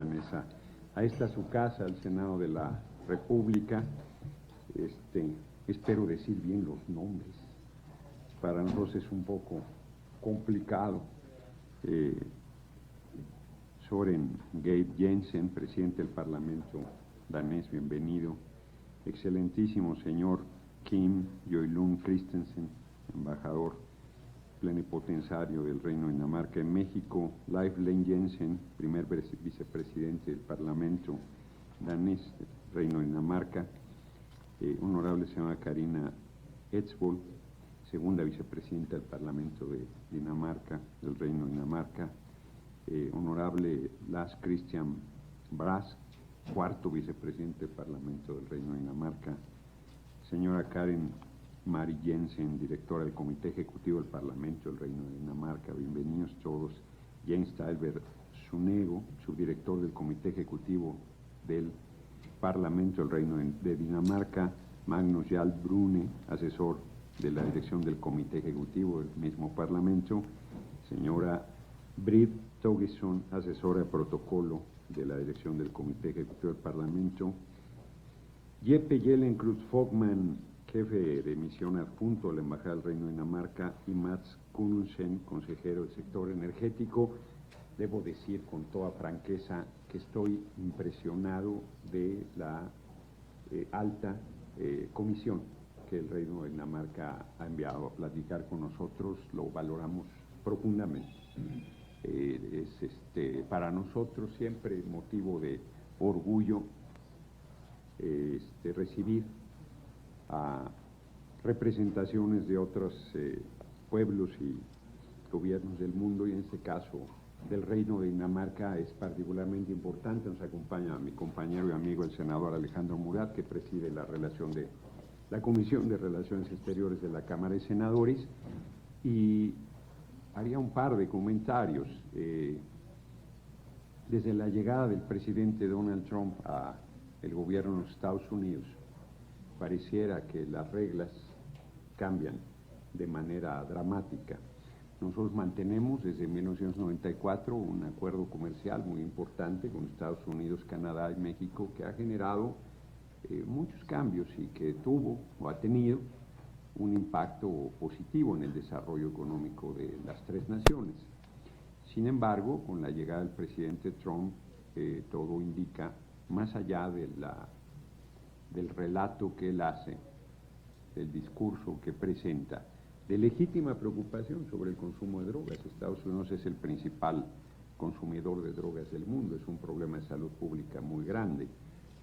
Mesa. A esta su casa, al Senado de la República. Espero decir bien los nombres. Para nosotros es un poco complicado. Søren Gabe Jensen, presidente del Parlamento danés, bienvenido. Excelentísimo señor Kim Jong-un Christensen, embajador plenipotenciario del Reino de Dinamarca en México. Leif Lahn Jensen, primer vicepresidente del Parlamento danés del Reino de Dinamarca. Honorable señora Karina Edsvold, segunda vicepresidenta del Parlamento de Dinamarca, del Reino de Dinamarca. Honorable Lars Christian Brask, cuarto vicepresidente del Parlamento del Reino de Dinamarca. Señora Karen Mari Jensen, directora del Comité Ejecutivo del Parlamento del Reino de Dinamarca. Bienvenidos todos. Jens Stoltenberg Sunego, subdirector del Comité Ejecutivo del Parlamento del Reino de Dinamarca. Magnus Jarl Brune, asesor de la dirección del Comité Ejecutivo del mismo Parlamento. Señora Britt Togesson, asesora de protocolo de la dirección del Comité Ejecutivo del Parlamento. Jeppe Jellencruz Fogman, jefe de misión adjunto de la Embajada del Reino de Dinamarca, y Mats Kununsen, consejero del sector energético. Debo decir con toda franqueza que estoy impresionado de la alta comisión que el Reino de Dinamarca ha enviado a platicar con nosotros. Lo valoramos profundamente. Para nosotros siempre motivo de orgullo recibir a representaciones de otros pueblos y gobiernos del mundo, y en este caso del Reino de Dinamarca es particularmente importante. Nos acompaña mi compañero y amigo el senador Alejandro Murat, que preside la Comisión de Relaciones Exteriores de la Cámara de Senadores, y haría un par de comentarios. Desde la llegada del presidente Donald Trump a el gobierno de los Estados Unidos, pareciera que las reglas cambian de manera dramática. Nosotros mantenemos desde 1994 un acuerdo comercial muy importante con Estados Unidos, Canadá y México, que ha generado muchos cambios y que tuvo o ha tenido un impacto positivo en el desarrollo económico de las tres naciones. Sin embargo, con la llegada del presidente Trump, todo indica, más allá del relato que él hace, del discurso que presenta, de legítima preocupación sobre el consumo de drogas. Estados Unidos es el principal consumidor de drogas del mundo. Es un problema de salud pública muy grande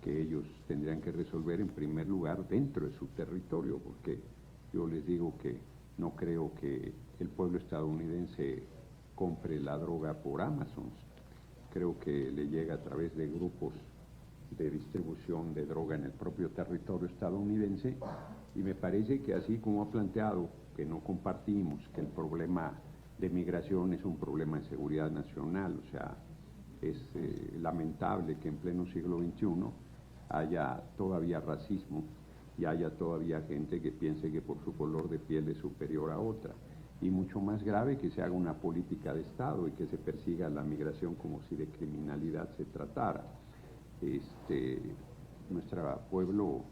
que ellos tendrían que resolver en primer lugar dentro de su territorio, porque yo les digo que no creo que el pueblo estadounidense compre la droga por Amazon. Creo que le llega a través de grupos de distribución de droga en el propio territorio estadounidense, y me parece que, así como ha planteado que no compartimos que el problema de migración es un problema de seguridad nacional, o sea, es lamentable que en pleno siglo XXI haya todavía racismo y haya todavía gente que piense que por su color de piel es superior a otra, y mucho más grave que se haga una política de Estado y que se persiga la migración como si de criminalidad se tratara. Nuestro pueblo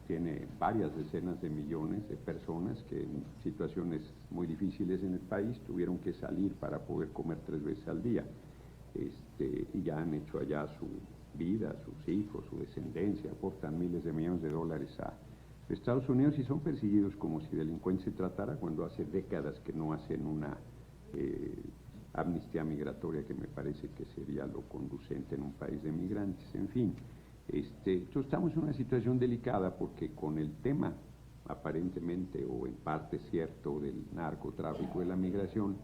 tiene varias decenas de millones de personas que en situaciones muy difíciles en el país tuvieron que salir para poder comer 3 veces al día, y ya han hecho allá su vida, sus hijos, su descendencia, aportan miles de millones de dólares a Estados Unidos y son perseguidos como si delincuentes se tratara, cuando hace décadas que no hacen una amnistía migratoria, que me parece que sería lo conducente en un país de migrantes. En fin, estamos en una situación delicada porque con el tema aparentemente o en parte cierto del narcotráfico y la migración,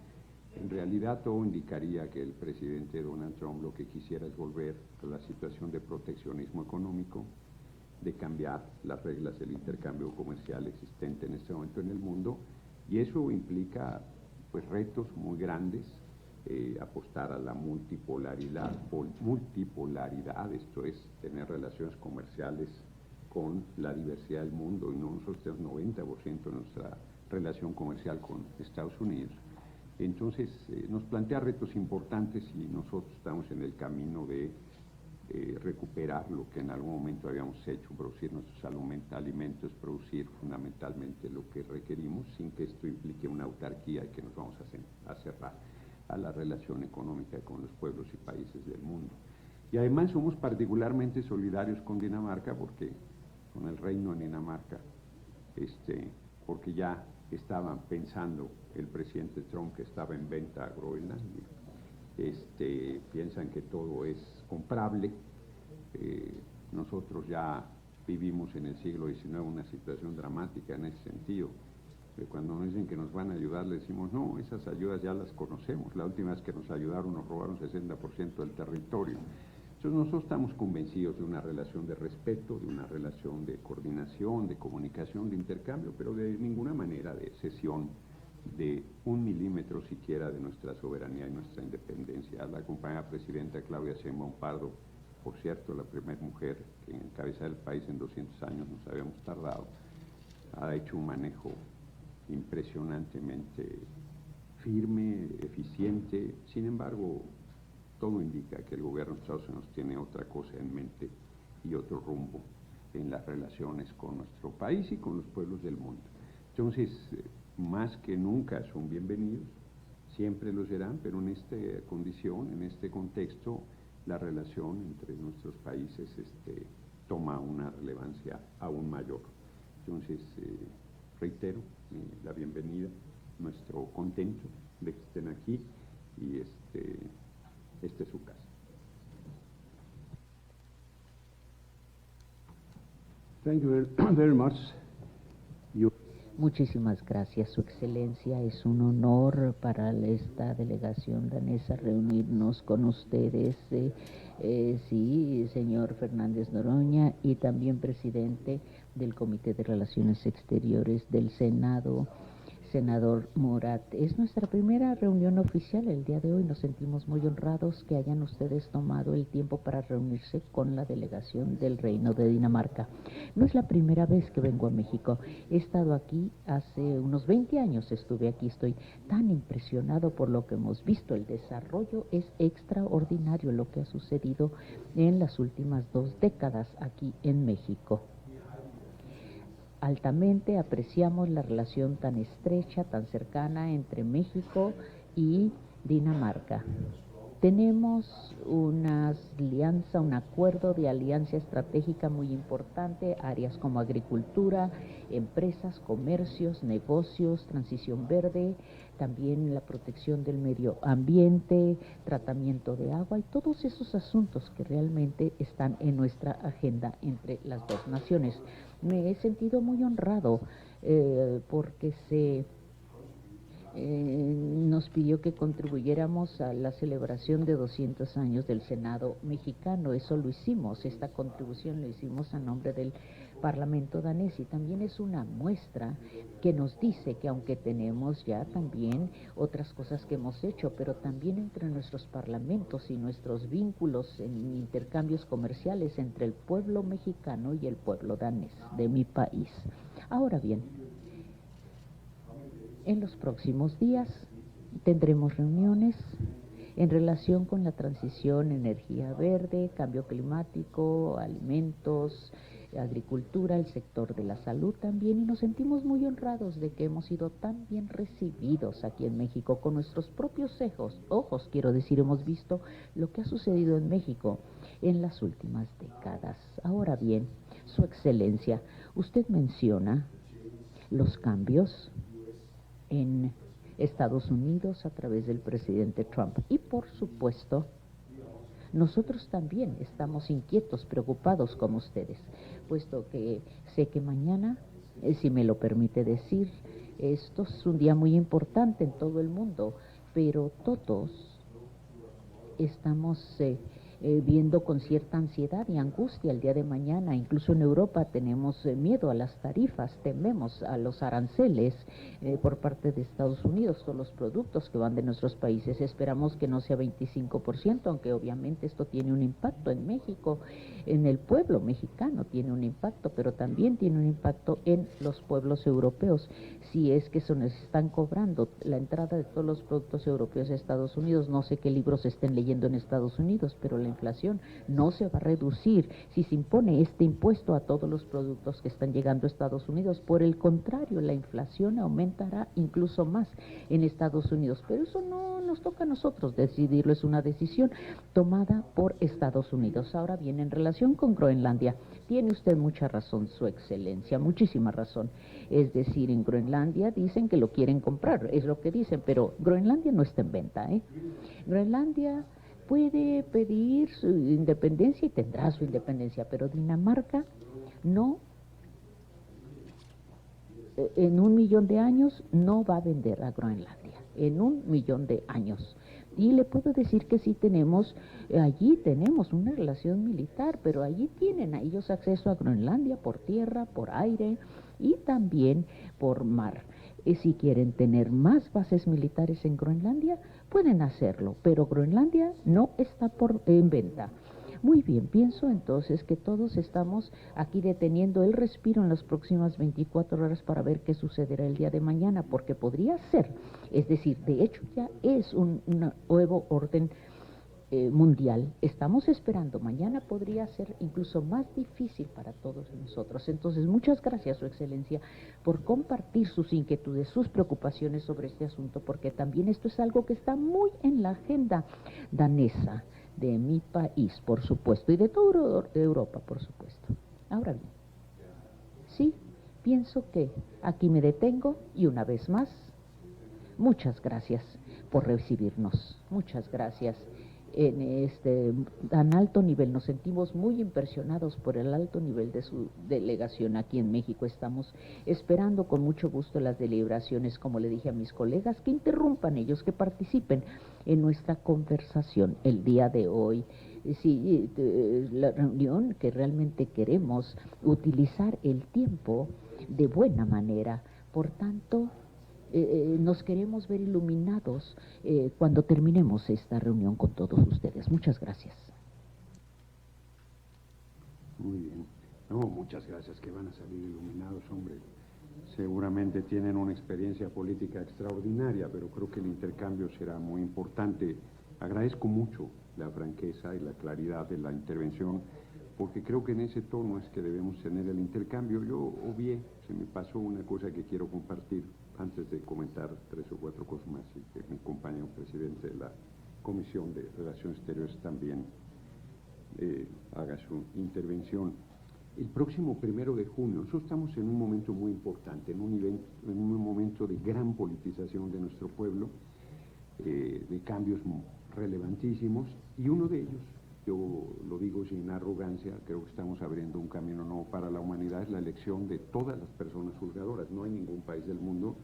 en realidad todo indicaría que el presidente Donald Trump lo que quisiera es volver a la situación de proteccionismo económico, de cambiar las reglas del intercambio comercial existente en este momento en el mundo, y eso implica pues retos muy grandes. Apostar a la multipolaridad, esto es, tener relaciones comerciales con la diversidad del mundo, y no nosotros tenemos 90% de nuestra relación comercial con Estados Unidos. Entonces nos plantea retos importantes, y nosotros estamos en el camino de recuperar lo que en algún momento habíamos hecho, producir nuestros alimentos, producir fundamentalmente lo que requerimos, sin que esto implique una autarquía y que nos vamos a cerrar a la relación económica con los pueblos y países del mundo. Y además somos particularmente solidarios con Dinamarca, porque con el reino de Dinamarca, porque ya estaban pensando el presidente Trump que estaba en venta a Groenland, piensan que todo es comprable. Nosotros ya vivimos en el siglo XIX una situación dramática en ese sentido. Cuando nos dicen que nos van a ayudar, le decimos, no, esas ayudas ya las conocemos. La última vez que nos ayudaron nos robaron 60% del territorio. Entonces nosotros estamos convencidos de una relación de respeto, de una relación de coordinación, de comunicación, de intercambio, pero de ninguna manera de cesión de 1 milímetro siquiera de nuestra soberanía y nuestra independencia. La compañera presidenta Claudia Sheinbaum Pardo, por cierto, la primera mujer que en encabezar el país en 200 años nos habíamos tardado, ha hecho un manejo impresionantemente firme, eficiente. Sin embargo, todo indica que el gobierno de Estados Unidos tiene otra cosa en mente y otro rumbo en las relaciones con nuestro país y con los pueblos del mundo. Entonces, más que nunca son bienvenidos, siempre lo serán, pero en esta condición, en este contexto, la relación entre nuestros países toma una relevancia aún mayor. Entonces, reitero la bienvenida, nuestro contento de que estén aquí y esta es su casa. Thank you very much. Muchísimas gracias, Su Excelencia. Es un honor para esta delegación danesa reunirnos con ustedes. Sí, señor Fernández Noroña, y también presidente del Comité de Relaciones Exteriores del Senado, senador Murat. Es nuestra primera reunión oficial el día de hoy. Nos sentimos muy honrados que hayan ustedes tomado el tiempo para reunirse con la delegación del Reino de Dinamarca. No es la primera vez que vengo a México. He estado aquí hace unos 20 años, estuve aquí. Estoy tan impresionado por lo que hemos visto. El desarrollo es extraordinario, lo que ha sucedido en las últimas 2 décadas aquí en México. Altamente apreciamos la relación tan estrecha, tan cercana entre México y Dinamarca. Tenemos una alianza, un acuerdo de alianza estratégica muy importante, áreas como agricultura, empresas, comercios, negocios, transición verde, también la protección del medio ambiente, tratamiento de agua y todos esos asuntos que realmente están en nuestra agenda entre las dos naciones. Me he sentido muy honrado porque nos pidió que contribuyéramos a la celebración de 200 años del Senado mexicano. Eso lo hicimos, esta contribución lo hicimos a nombre del Parlamento danés, y también es una muestra que nos dice que aunque tenemos ya también otras cosas que hemos hecho, pero también entre nuestros parlamentos y nuestros vínculos en intercambios comerciales entre el pueblo mexicano y el pueblo danés de mi país. Ahora bien, en los próximos días tendremos reuniones en relación con la transición, energía verde, cambio climático, alimentos, agricultura, el sector de la salud también, y nos sentimos muy honrados de que hemos sido tan bien recibidos aquí en México. Con nuestros propios ojos, quiero decir, hemos visto lo que ha sucedido en México en las últimas décadas. Ahora bien, Su Excelencia, usted menciona los cambios en Estados Unidos a través del presidente Trump, y por supuesto nosotros también estamos inquietos, preocupados como ustedes, puesto que sé que mañana, si me lo permite decir, esto es un día muy importante en todo el mundo, pero todos estamos viendo con cierta ansiedad y angustia el día de mañana. Incluso en Europa tenemos miedo a las tarifas, tememos a los aranceles por parte de Estados Unidos, todos los productos que van de nuestros países. Esperamos que no sea 25%, aunque obviamente esto tiene un impacto en México, en el pueblo mexicano tiene un impacto, pero también tiene un impacto en los pueblos europeos. Si es que se nos están cobrando la entrada de todos los productos europeos a Estados Unidos, no sé qué libros estén leyendo en Estados Unidos, pero la inflación no se va a reducir si se impone este impuesto a todos los productos que están llegando a Estados Unidos. Por el contrario, la inflación aumentará incluso más en Estados Unidos, pero eso no nos toca a nosotros decidirlo, es una decisión tomada por Estados Unidos. Ahora bien, en relación con Groenlandia, tiene usted mucha razón, Su Excelencia, muchísima razón. Es decir, en Groenlandia dicen que lo quieren comprar, es lo que dicen, pero Groenlandia no está en venta, ¿eh? Groenlandia puede pedir su independencia y tendrá su independencia, pero Dinamarca no, en 1.000.000 de años no va a vender a Groenlandia, en 1.000.000 de años. Y le puedo decir que sí tenemos, allí tenemos una relación militar, pero allí tienen a ellos acceso a Groenlandia por tierra, por aire y también por mar. Si quieren tener más bases militares en Groenlandia, pueden hacerlo, pero Groenlandia no está en venta. Muy bien, pienso entonces que todos estamos aquí deteniendo el respiro en las próximas 24 horas para ver qué sucederá el día de mañana, porque podría ser, es decir, de hecho ya es un nuevo orden mundial. Estamos esperando, mañana podría ser incluso más difícil para todos nosotros. Entonces, muchas gracias, Su Excelencia, por compartir sus inquietudes, sus preocupaciones sobre este asunto, porque también esto es algo que está muy en la agenda danesa, de mi país, por supuesto, y de toda Europa, por supuesto. Ahora bien, sí, pienso que aquí me detengo y una vez más, muchas gracias por recibirnos, muchas gracias. En este tan alto nivel, nos sentimos muy impresionados por el alto nivel de su delegación aquí en México. Estamos esperando con mucho gusto las deliberaciones, como le dije a mis colegas, que interrumpan ellos, que participen en nuestra conversación el día de hoy. Sí, la reunión que realmente queremos utilizar el tiempo de buena manera, por tanto, nos queremos ver iluminados cuando terminemos esta reunión con todos ustedes. Muchas gracias. Muy bien. No, muchas gracias, que van a salir iluminados, hombre. Seguramente tienen una experiencia política extraordinaria, pero creo que el intercambio será muy importante. Agradezco mucho la franqueza y la claridad de la intervención, porque creo que en ese tono es que debemos tener el intercambio. Yo obvié, se me pasó una cosa que quiero compartir antes de comentar 3 o 4 cosas más, y que mi compañero presidente de la Comisión de Relaciones Exteriores también haga su intervención. El próximo 1 de junio, nosotros estamos en un momento muy importante, en un momento de gran politización de nuestro pueblo, de cambios relevantísimos, y uno de ellos, yo lo digo sin arrogancia, creo que estamos abriendo un camino nuevo para la humanidad, es la elección de todas las personas juzgadoras. No hay ningún país del mundo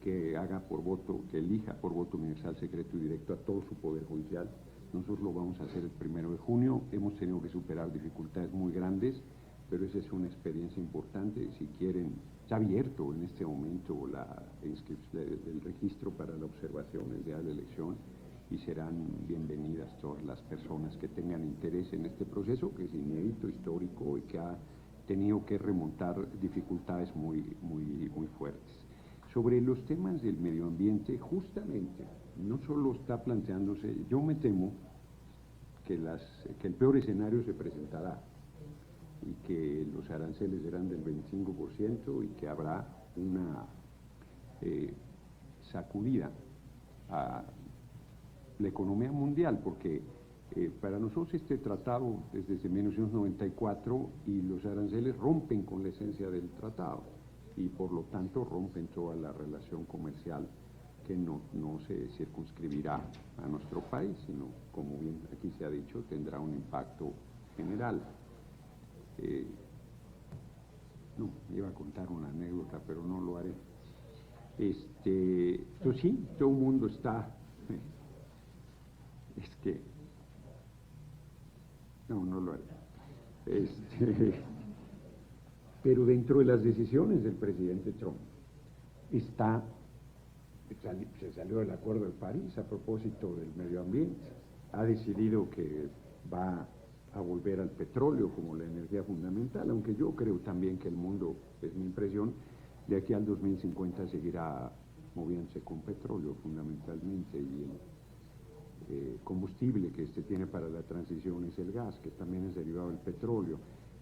que haga por voto, que elija por voto universal, secreto y directo a todo su poder judicial. Nosotros lo vamos a hacer el 1 de junio, hemos tenido que superar dificultades muy grandes, pero esa es una experiencia importante. Si quieren, está abierto en este momento el registro para la observación el día de la elección, y serán bienvenidas todas las personas que tengan interés en este proceso, que es inédito, histórico, y que ha tenido que remontar dificultades muy fuertes. Sobre los temas del medio ambiente, justamente, no solo está planteándose, yo me temo que el peor escenario se presentará, y que los aranceles serán del 25%, y que habrá una sacudida a la economía mundial, porque para nosotros este tratado es desde 1994, y los aranceles rompen con la esencia del tratado, y por lo tanto rompen toda la relación comercial, que no se circunscribirá a nuestro país, sino, como bien aquí se ha dicho, tendrá un impacto general. No, iba a contar una anécdota, pero no lo haré. Pues sí, todo el mundo está... No lo haré. Pero dentro de las decisiones del presidente Trump se salió del Acuerdo de París a propósito del medio ambiente. Ha decidido que va a volver al petróleo como la energía fundamental, aunque yo creo también que el mundo, es mi impresión, de aquí al 2050 seguirá moviéndose con petróleo fundamentalmente, y combustible que tiene para la transición es el gas, que también es derivado del petróleo.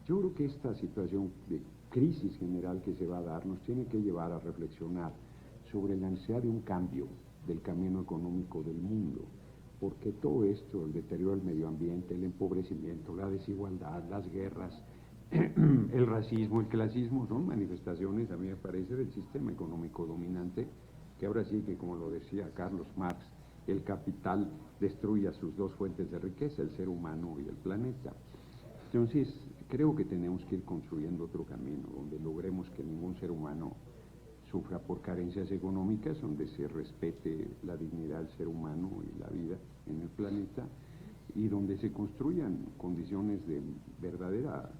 Yo creo que esta situación de crisis general que se va a dar nos tiene que llevar a reflexionar sobre la necesidad de un cambio del camino económico del mundo, porque todo esto, el deterioro del medio ambiente, el empobrecimiento, la desigualdad, las guerras, el racismo, el clasismo, son manifestaciones, a mí me parece, del sistema económico dominante, que ahora sí que, como lo decía Carlos Marx, el capital destruye a sus dos fuentes de riqueza, el ser humano y el planeta. Entonces, creo que tenemos que ir construyendo otro camino, donde logremos que ningún ser humano sufra por carencias económicas, donde se respete la dignidad del ser humano y la vida en el planeta, y donde se construyan condiciones de verdadera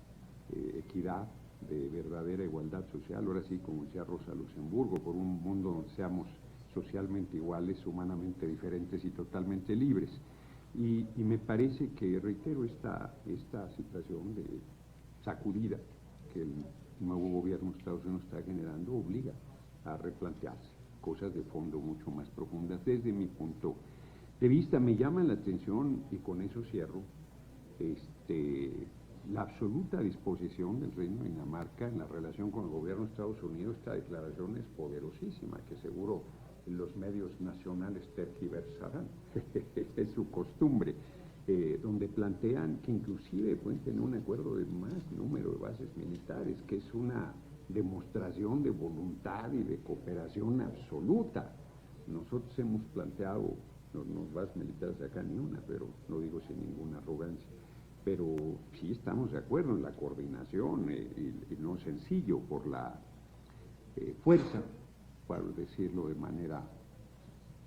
equidad, de verdadera igualdad social, ahora sí, como decía Rosa Luxemburgo, por un mundo donde seamos socialmente iguales, humanamente diferentes y totalmente libres. Y me parece que, reitero, esta situación de sacudida que el nuevo gobierno de Estados Unidos está generando obliga a replantearse cosas de fondo mucho más profundas. Desde mi punto de vista, me llama la atención, y con eso cierro, la absoluta disposición del Reino de Dinamarca en la relación con el gobierno de Estados Unidos. Esta declaración es poderosísima, que seguro los medios nacionales tergiversarán, es su costumbre, donde plantean que inclusive pueden tener un acuerdo de más número de bases militares, que es una demostración de voluntad y de cooperación absoluta. Nosotros hemos planteado, no bases militares acá ni una, pero lo digo sin ninguna arrogancia, pero sí estamos de acuerdo en la coordinación y no sencillo por la fuerza, para decirlo de manera,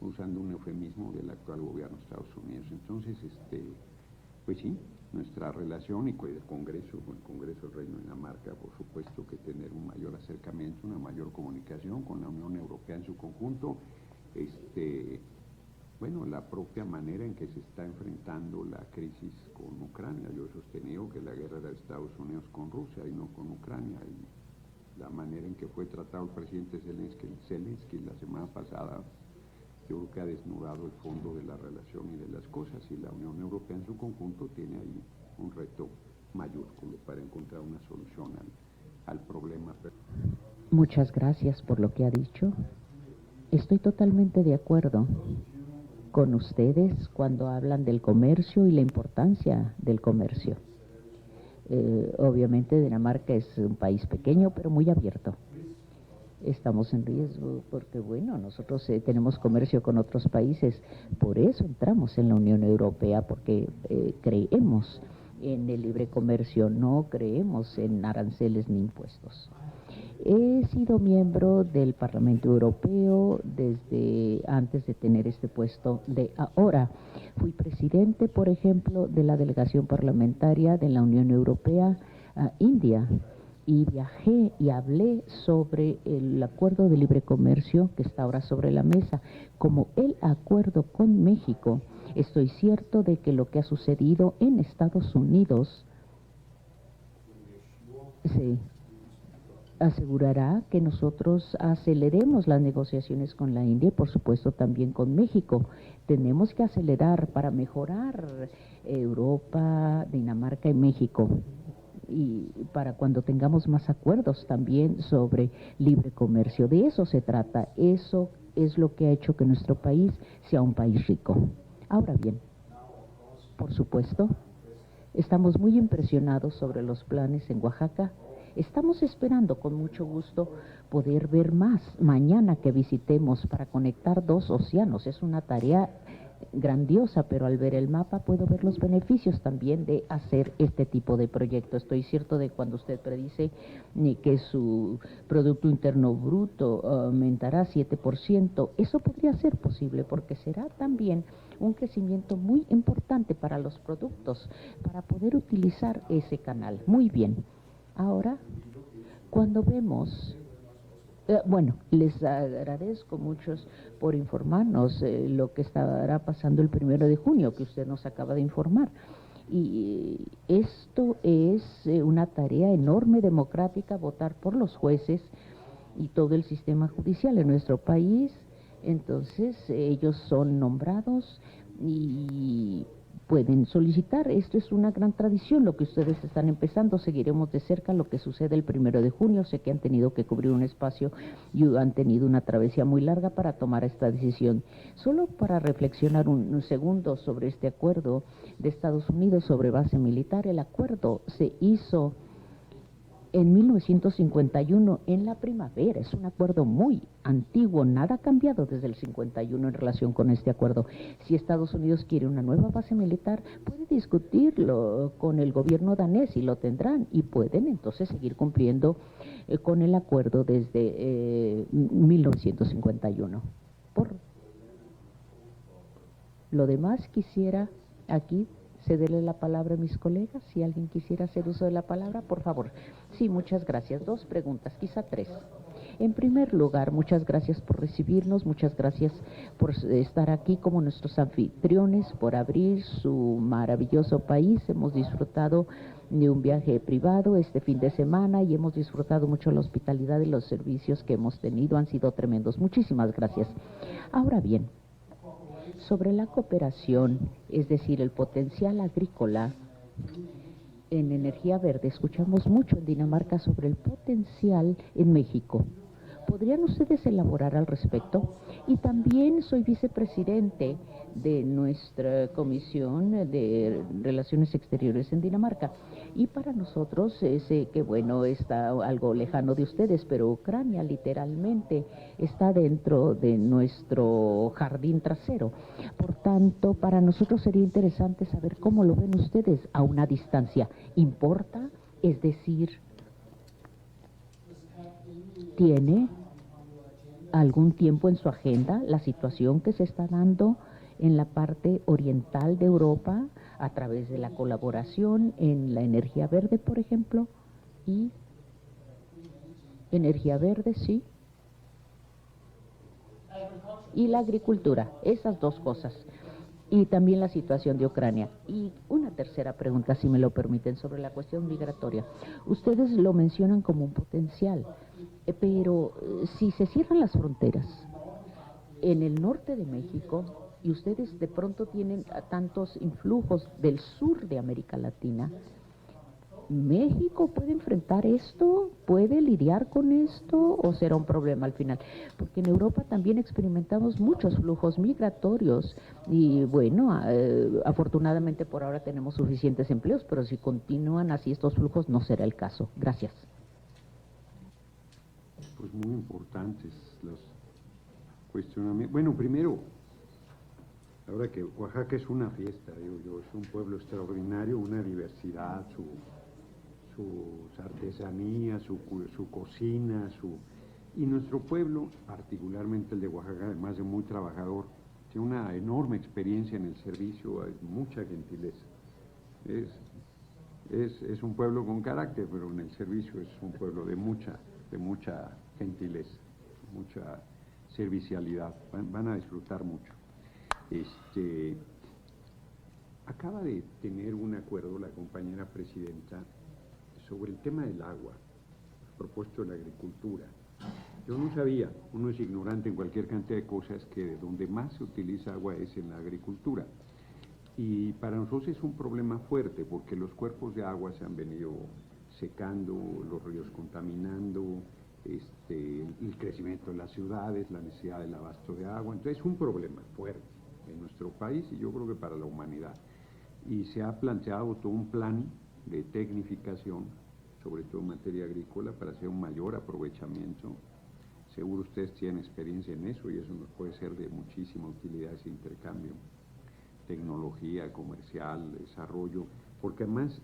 usando un eufemismo, del actual gobierno de Estados Unidos. Entonces, pues sí, nuestra relación y con el Congreso del Reino de Dinamarca, por supuesto que tener un mayor acercamiento, una mayor comunicación con la Unión Europea en su conjunto, bueno, la propia manera en que se está enfrentando la crisis con Ucrania. Yo he sostenido que la guerra era de Estados Unidos con Rusia y no con Ucrania, y la manera en que fue tratado el presidente Zelensky la semana pasada, yo creo que ha desnudado el fondo de la relación y de las cosas, y la Unión Europea en su conjunto tiene ahí un reto mayúsculo para encontrar una solución al problema. Muchas gracias por lo que ha dicho. Estoy totalmente de acuerdo con ustedes cuando hablan del comercio y la importancia del comercio. Obviamente Dinamarca es un país pequeño, pero muy abierto. Estamos en riesgo porque, bueno, nosotros tenemos comercio con otros países, por eso entramos en la Unión Europea, porque creemos en el libre comercio, no creemos en aranceles ni impuestos. He sido miembro del Parlamento Europeo desde antes de tener este puesto de ahora. Fui presidente, por ejemplo, de la delegación parlamentaria de la Unión Europea a India, y viajé y hablé sobre el acuerdo de libre comercio que está ahora sobre la mesa, como el acuerdo con México. Estoy cierto de que lo que ha sucedido en Estados Unidos se asegurará que nosotros aceleremos las negociaciones con la India y, por supuesto, también con México. Tenemos que acelerar para mejorar Europa, Dinamarca y México, y para cuando tengamos más acuerdos también sobre libre comercio. De eso se trata, eso es lo que ha hecho que nuestro país sea un país rico. Ahora bien, por supuesto, estamos muy impresionados sobre los planes en Oaxaca. Estamos esperando con mucho gusto poder ver más mañana que visitemos para conectar dos océanos. Es una tarea grandiosa, pero al ver el mapa puedo ver los beneficios también de hacer este tipo de proyecto. Estoy cierto de cuando usted predice que su Producto Interno Bruto aumentará 7%, eso podría ser posible porque será también un crecimiento muy importante para los productos, para poder utilizar ese canal. Muy bien. Ahora, cuando vemos, bueno, les agradezco muchos por informarnos lo que estará pasando el 1 de junio, que usted nos acaba de informar. Y esto es una tarea enorme democrática, votar por los jueces y todo el sistema judicial en nuestro país. Entonces, ellos son nombrados y pueden solicitar. Esto es una gran tradición, lo que ustedes están empezando. Seguiremos de cerca lo que sucede el 1 de junio. Sé que han tenido que cubrir un espacio y han tenido una travesía muy larga para tomar esta decisión. Solo para reflexionar un segundo sobre este acuerdo de Estados Unidos sobre base militar. El acuerdo se hizo en 1951, en la primavera. Es un acuerdo muy antiguo, nada ha cambiado desde el 51 en relación con este acuerdo. Si Estados Unidos quiere una nueva base militar, puede discutirlo con el gobierno danés y lo tendrán, y pueden entonces seguir cumpliendo con el acuerdo desde 1951. Por lo demás, quisiera aquí cederle la palabra a mis colegas. Si alguien quisiera hacer uso de la palabra, por favor. Sí, muchas gracias. 2 preguntas, quizá 3. En primer lugar, muchas gracias por recibirnos, muchas gracias por estar aquí como nuestros anfitriones, por abrir su maravilloso país. Hemos disfrutado de un viaje privado este fin de semana y hemos disfrutado mucho la hospitalidad y los servicios que hemos tenido. Han sido tremendos. Muchísimas gracias. Ahora bien, sobre la cooperación, es decir, el potencial agrícola en energía verde, escuchamos mucho en Dinamarca sobre el potencial en México. ¿Podrían ustedes elaborar al respecto? Y también soy vicepresidente de nuestra Comisión de Relaciones Exteriores en Dinamarca. Y para nosotros, sé que bueno, está algo lejano de ustedes, pero Ucrania literalmente está dentro de nuestro jardín trasero. Por tanto, para nosotros sería interesante saber cómo lo ven ustedes a una distancia. ¿Importa? Es decir, ¿tiene algún tiempo en su agenda la situación que se está dando en la parte oriental de Europa a través de la colaboración en la energía verde, por ejemplo? Y energía verde, sí, y la agricultura, esas 2 cosas, y también la situación de Ucrania. Y una tercera pregunta, si me lo permiten, sobre la cuestión migratoria. Ustedes lo mencionan como un potencial, pero si se cierran las fronteras en el norte de México y ustedes de pronto tienen tantos influjos del sur de América Latina, ¿México puede enfrentar esto? ¿Puede lidiar con esto? ¿O será un problema al final? Porque en Europa también experimentamos muchos flujos migratorios y bueno, afortunadamente por ahora tenemos suficientes empleos, pero si continúan así estos flujos no será el caso. Gracias. Pues muy importantes los cuestionamientos. Bueno, primero, ahora que Oaxaca es una fiesta, digo yo, es un pueblo extraordinario, una diversidad, sus artesanías, su cocina, y nuestro pueblo, particularmente el de Oaxaca, además de muy trabajador, tiene una enorme experiencia en el servicio, hay mucha gentileza. Es un pueblo con carácter, pero en el servicio es un pueblo de mucha gentileza, mucha servicialidad. Van a disfrutar mucho. Acaba de tener un acuerdo la compañera presidenta sobre el tema del agua, propuesto en la agricultura. Yo no sabía, uno es ignorante en cualquier cantidad de cosas, que donde más se utiliza agua es en la agricultura. Y para nosotros es un problema fuerte, porque los cuerpos de agua se han venido secando, los ríos contaminando, el crecimiento de las ciudades, la necesidad del abasto de agua. Entonces es un problema fuerte en nuestro país y yo creo que para la humanidad. Y se ha planteado todo un plan de tecnificación, sobre todo en materia agrícola, para hacer un mayor aprovechamiento. Seguro ustedes tienen experiencia en eso y eso nos puede ser de muchísima utilidad, ese intercambio, tecnología comercial, desarrollo, porque además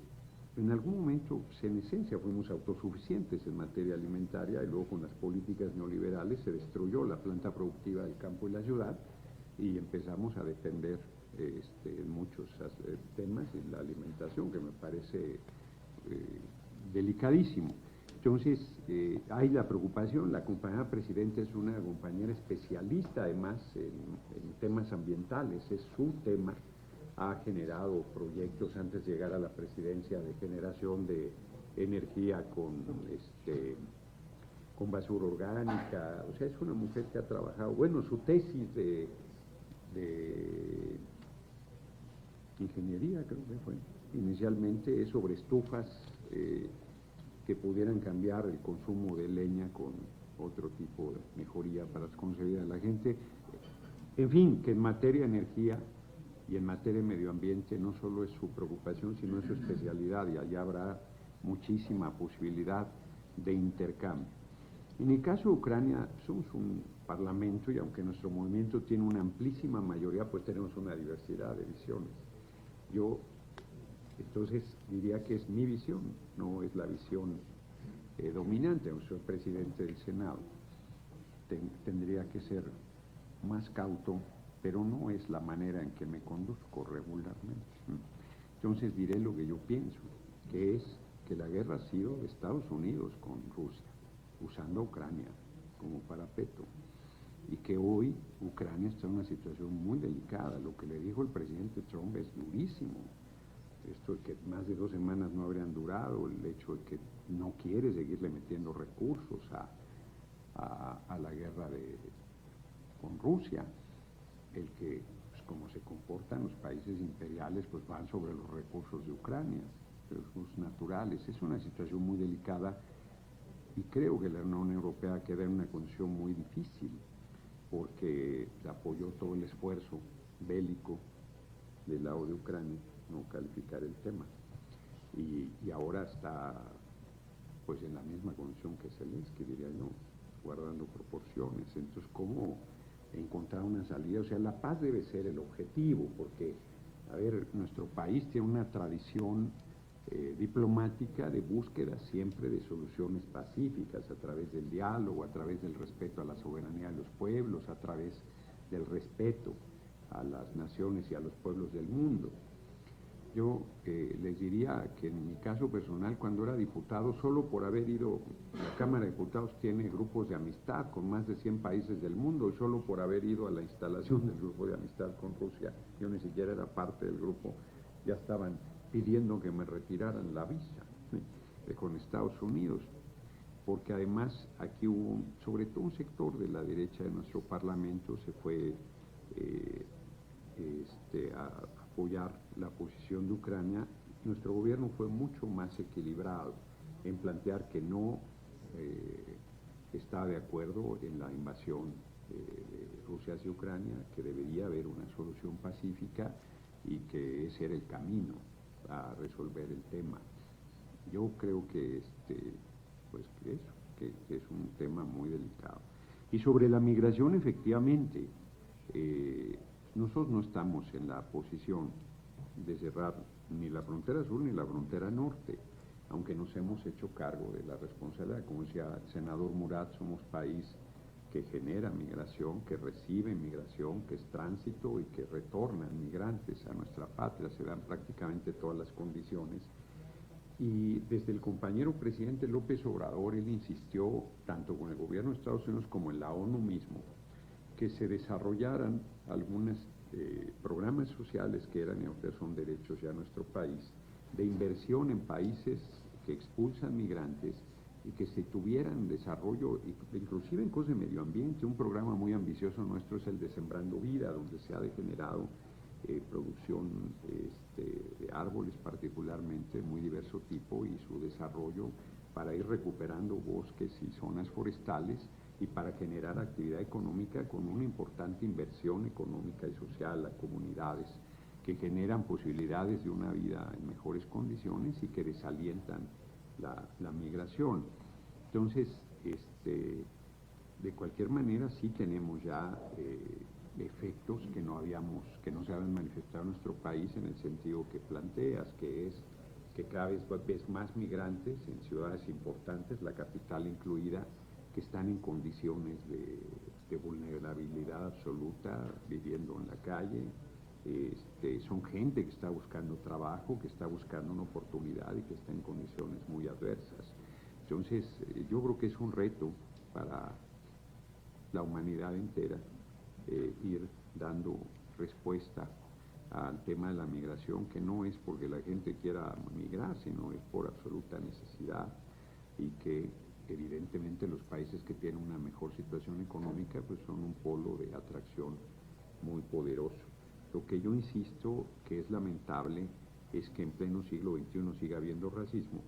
en algún momento en esencia fuimos autosuficientes en materia alimentaria y luego con las políticas neoliberales se destruyó la planta productiva del campo y la ciudad y empezamos a depender en muchos temas de la alimentación, que me parece delicadísimo. Entonces, hay la preocupación, la compañera presidenta es una compañera especialista además en temas ambientales, es su tema, ha generado proyectos antes de llegar a la presidencia de generación de energía con basura orgánica, o sea, es una mujer que ha trabajado, bueno, su tesis ingeniería, creo que fue. Inicialmente es sobre estufas que pudieran cambiar el consumo de leña con otro tipo de mejoría para las concebidas de la gente. En fin, que en materia de energía y en materia de medio ambiente no solo es su preocupación, sino es su especialidad, y allá habrá muchísima posibilidad de intercambio. En el caso de Ucrania, somos un parlamento y aunque nuestro movimiento tiene una amplísima mayoría, pues tenemos una diversidad de visiones. Yo, entonces, diría que es mi visión, no es la visión dominante. Yo soy presidente del Senado. Tendría que ser más cauto, pero no es la manera en que me conduzco regularmente. Entonces diré lo que yo pienso, que es que la guerra ha sido de Estados Unidos con Rusia, usando a Ucrania como parapeto, y que hoy Ucrania está en una situación muy delicada. Lo que le dijo el presidente Trump es durísimo. Esto de que más de 2 semanas no habrían durado, el hecho de que no quiere seguirle metiendo recursos a la guerra con Rusia, el que, pues, como se comportan los países imperiales, pues van sobre los recursos de Ucrania, recursos naturales. Es una situación muy delicada y creo que la Unión Europea queda en una condición muy difícil porque apoyó todo el esfuerzo bélico del lado de Ucrania, no calificar el tema, y ahora está pues en la misma condición que Zelensky, diría yo, guardando proporciones. Entonces, ¿cómo encontrar una salida? O sea, la paz debe ser el objetivo, porque, a ver, nuestro país tiene una tradición diplomática de búsqueda siempre de soluciones pacíficas a través del diálogo, a través del respeto a la soberanía de los pueblos, a través del respeto a las naciones y a los pueblos del mundo. Yo les diría que en mi caso personal, cuando era diputado, solo por haber ido, la Cámara de Diputados tiene grupos de amistad con más de 100 países del mundo, y solo por haber ido a la instalación del grupo de amistad con Rusia, yo ni siquiera era parte del grupo, ya estaban pidiendo que me retiraran la visa con Estados Unidos, porque además aquí hubo, sobre todo un sector de la derecha de nuestro parlamento, se fue a apoyar la posición de Ucrania. Nuestro gobierno fue mucho más equilibrado en plantear que no está de acuerdo en la invasión de Rusia hacia Ucrania, que debería haber una solución pacífica y que ese era el camino a resolver el tema. Yo creo que que es un tema muy delicado. Y sobre la migración, efectivamente, nosotros no estamos en la posición de cerrar ni la frontera sur ni la frontera norte, aunque nos hemos hecho cargo de la responsabilidad. Como decía el senador Murat, somos país que genera migración, que recibe migración, que es tránsito y que retornan migrantes a nuestra patria. Se dan prácticamente todas las condiciones. Y desde el compañero presidente López Obrador, él insistió, tanto con el gobierno de Estados Unidos como en la ONU mismo, que se desarrollaran algunos programas sociales que eran y ahorita son derechos ya a nuestro país, de inversión en países que expulsan migrantes y que se tuvieran desarrollo, inclusive en cosas de medio ambiente. Un programa muy ambicioso nuestro es el de Sembrando Vida, donde se ha degenerado producción de árboles particularmente, muy diverso tipo, y su desarrollo para ir recuperando bosques y zonas forestales y para generar actividad económica con una importante inversión económica y social a comunidades que generan posibilidades de una vida en mejores condiciones y que desalientan la migración. Entonces, de cualquier manera sí tenemos ya efectos que no se habían manifestado en nuestro país en el sentido que planteas, que es que cada vez ves más migrantes en ciudades importantes, la capital incluida, que están en condiciones de vulnerabilidad absoluta, viviendo en la calle. Son gente que está buscando trabajo, que está buscando una oportunidad y que está en condiciones muy adversas. Entonces, yo creo que es un reto para la humanidad entera ir dando respuesta al tema de la migración, que no es porque la gente quiera migrar, sino es por absoluta necesidad, y que evidentemente los países que tienen una mejor situación económica pues son un polo de atracción muy poderoso. Lo que yo insisto que es lamentable es que en pleno siglo XXI siga habiendo racismo,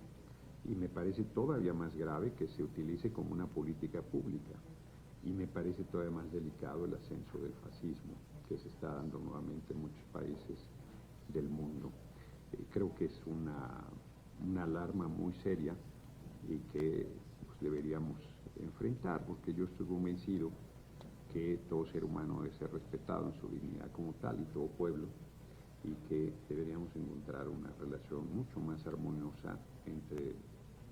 y me parece todavía más grave que se utilice como una política pública, y me parece todavía más delicado el ascenso del fascismo que se está dando nuevamente en muchos países del mundo. Creo que es una alarma muy seria y que pues, deberíamos enfrentar, porque yo estoy convencido que todo ser humano debe ser respetado en su dignidad como tal, y todo pueblo, y que deberíamos encontrar una relación mucho más armoniosa